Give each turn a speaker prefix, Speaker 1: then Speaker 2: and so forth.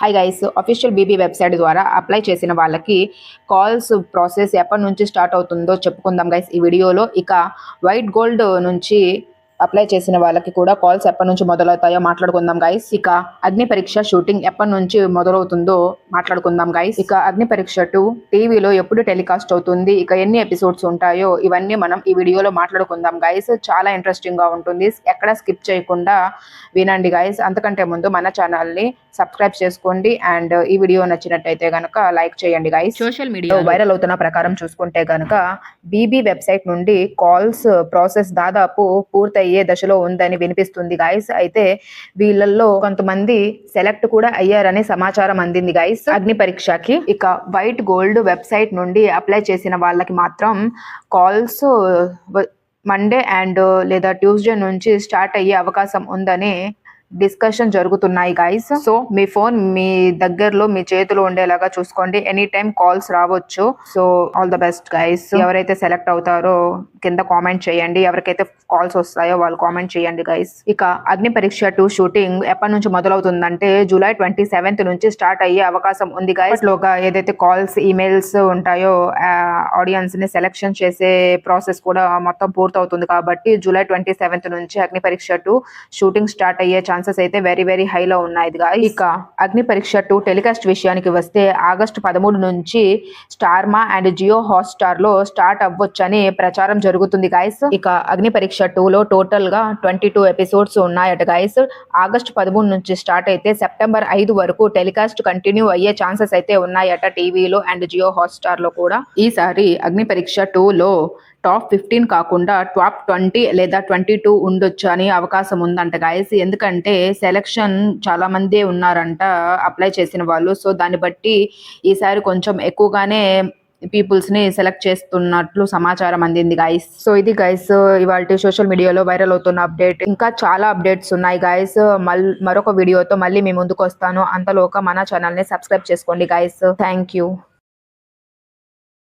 Speaker 1: Hi guys, official BB website ద్వారా apply చేసిన వాళ్ళకి కాల్స్ ప్రాసెస్ ఎప్పటి నుంచి స్టార్ట్ అవుతుందో చెప్పుకుందాం గైస్ ఈ వీడియోలో. ఇక వైట్ గోల్డ్ నుంచి అప్లై చేసిన వాళ్ళకి కూడా కాల్స్ ఎప్పటి నుంచి మొదలవుతాయో మాట్లాడుకుందాం గైస్. ఇక అగ్ని పరీక్ష షూటింగ్ ఎప్పటి నుంచి మొదలవుతుందో మాట్లాడుకుందాం గైస్. ఇక అగ్ని పరీక్ష 2 టీవీలో ఎప్పుడు టెలికాస్ట్ అవుతుంది, ఇక ఎన్ని ఎపిసోడ్స్ ఉంటాయో ఇవన్నీ మనం ఈ వీడియోలో మాట్లాడుకుందాం గైస్. చాలా ఇంట్రెస్టింగ్ గా ఉంటుంది, ఎక్కడ స్కిప్ చేయకుండా వినండి గైస్. అంతకంటే ముందు మన ఛానల్ని సబ్స్క్రైబ్ చేసుకోండి అండ్ ఈ వీడియో నచ్చినట్టయితే గనక లైక్ చేయండి గైస్. సోషల్ మీడియా వైరల్ అవుతున్న ప్రకారం చూసుకుంటే గనక బీబీ వెబ్సైట్ నుండి కాల్స్ ప్రాసెస్ దాదాపు పూర్తయ్యే దశలో ఉందని వినిపిస్తుంది గైస్. అయితే వీళ్ళల్లో కొంతమంది సెలెక్ట్ కూడా అయ్యారని సమాచారం అందింది గైస్ అగ్ని పరీక్షకి. ఇక వైట్ గోల్డ్ వెబ్సైట్ నుండి అప్లై చేసిన వాళ్ళకి మాత్రం కాల్స్ మండే అండ్ లేదా ట్యూస్డే నుంచి స్టార్ట్ అయ్యే అవకాశం ఉందని డిస్కషన్ జరుగుతున్నాయి గైస్. సో మీ ఫోన్ మీ దగ్గరలో మీ చేతిలో ఉండేలాగా చూసుకోండి, ఎనీ టైం కాల్స్ రావచ్చు. So all the best guys. ఎవరైతే సెలెక్ట్ అవుతారో కింద కామెంట్ చేయండి, ఎవరికైతే కాల్స్ వస్తాయో వాళ్ళు కామెంట్ చేయండి గైస్. ఇక అగ్ని పరీక్ష 2 షూటింగ్ ఎప్పటి నుంచి మొదలవుతుందంటే జూలై 27th నుంచి స్టార్ట్ అయ్యే అవకాశం ఉంది గైస్. లోగా ఏదైతే కాల్స్ ఈమెయిల్స్ ఉంటాయో ఆడియన్స్ ని సెలెక్షన్ చేసే ప్రాసెస్ కూడా మొత్తం పూర్తవుతుంది కాబట్టి జూలై 27th నుంచి అగ్ని పరీక్ష 2 షూటింగ్ స్టార్ట్ అయ్యే ఛాన్సెస్ అయితే వెరీ వెరీ హైలో ఉన్నాయి గైస్. ఇక అగ్ని పరీక్ష 2 టెలికాస్ట్ విషయానికి వస్తే ఆగస్టు 13 నుంచి స్టార్మా అండ్ జియో హాట్స్టార్ లో స్టార్ట్ అవ్వొచ్చని ప్రచారం జరుగుతుంది గైస్. ఇక అగ్ని పరీక్ష 2లో టోటల్ గా 22 ఎపిసోడ్స్ ఉన్నాయట గైస్. ఆగస్టు 13 నుంచి స్టార్ట్ అయితే సెప్టెంబర్ 5 వరకు టెలికాస్ట్ కంటిన్యూ అయ్యే ఛాన్సెస్ అయితే ఉన్నాయట టీవీలో అండ్ జియో హాట్స్టార్ లో కూడా. ఈసారి అగ్ని పరీక్ష 2లో టాప్ 15 కాకుండా టాప్ 20 లేదా 22 ఉండొచ్చు అని అవకాశం ఉందంట గైస్. ఎందుకంటే సెలక్షన్ చాలా మంది ఉన్నారంట అప్లై చేసిన వాళ్ళు. సో దాన్ని బట్టి ఈసారి కొంచెం ఎక్కువగానే పీపుల్స్ ని సెలెక్ట్ చేస్తున్నట్లు సమాచారం అందింది గైస్. సో ఇది గైస్ ఇవాళ సోషల్ మీడియాలో వైరల్ అవుతున్న అప్డేట్. ఇంకా చాలా అప్డేట్స్ ఉన్నాయి గైస్. మరొక వీడియోతో మళ్ళీ మీ ముందుకు వస్తాను. అంతలోగా మన ఛానల్ ని సబ్స్క్రైబ్ చేసుకోండి గైస్. Thank you.